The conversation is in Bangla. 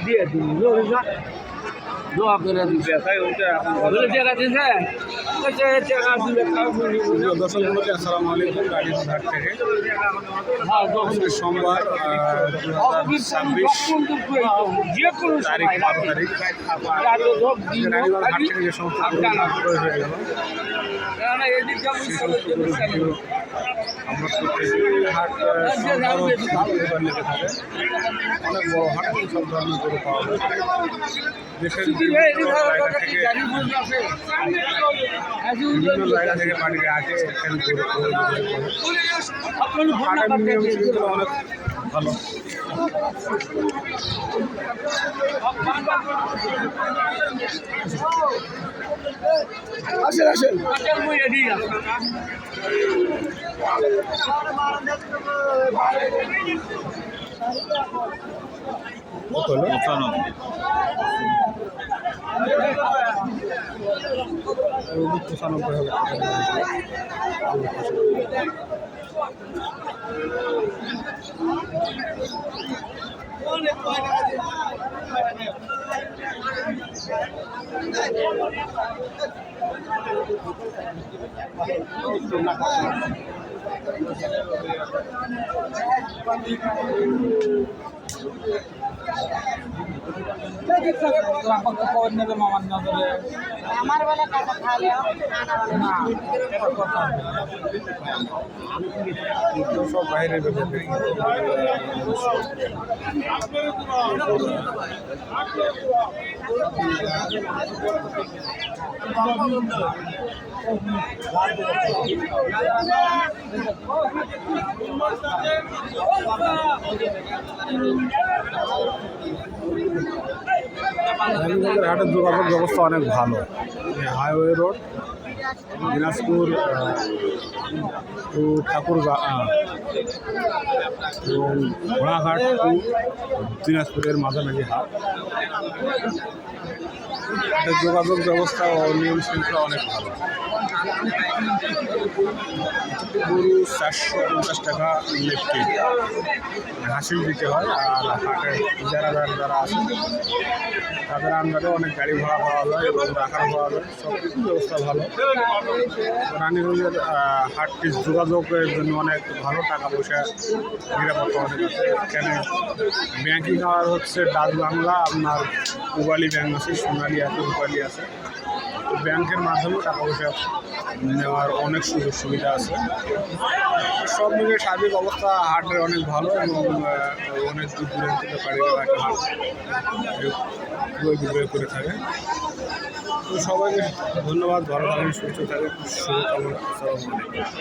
দিয়ে দিন দোয়া করে দিবে বলে টাকা দিছে আসসালামু আলাইকুম। গাড়ির ঘাট থেকে সোমবার 2026 তারিখ 12 তারিখ রানীগঞ্জ ঘাট থেকে যে সমস্ত হয়ে গেল আমরা হাট লেগে থাকে অনেক বড় হাট সব ধরনের গরু পাওয়া যায় দেশের বিভিন্ন জায়গা থেকে বাড়িতে আসে এখানে হাটের নিয়ম শৃঙ্খলা অনেক ভালো। আসেন আসেন কত হলো 95,000 আমার বেলা টাকা খালে সব বাইরের রানীগঞ্জের হাটের যোগাযোগ ব্যবস্থা অনেক ভালো। Highway road Dinajpur to Thakurgaon এবং ঘোড়াঘাট টু দিনাজপুরের মাঝামাঝি হাট। হাটের যোগাযোগ ব্যবস্থা ও নিয়ম শৃঙ্খলা অনেক ভালো। গরু 450 টাকা লেফটে হাসিল দিতে হয়। আর হাটের যারা আছে তাদের আন্ডারে অনেক গাড়ি ভাড়া পাওয়া যায় এবং রাখার পাওয়া যায়, সব কিছু ব্যবস্থা ভালো। রানীগঞ্জের হাটটি যোগাযোগের জন্য অনেক ভালো, টাকা পয়সা নিরাপত্তা অনেক আছে। এখানে ব্যাংকিং আর হচ্ছে ডাচ বাংলা, আপনার পূবালী ব্যাংক আছে, সোনালী আছে, রূপালী আছে। ব্যাংকের মাধ্যমে টাকা পয়সা নেওয়ার অনেক সুযোগ সুবিধা আছে। সব মিলিয়ে সার্বিক অবস্থা হাটের অনেক ভালো এবং অনেক দূর দূরান্ত থেকে পাড়িরা একটা হাট বিক্রয় করে থাকে। তো সবাইকে ধন্যবাদ, ভালো থাকেন, সুস্থ থাকেন, শুভকামনা। আসসালামু আলাইকুম।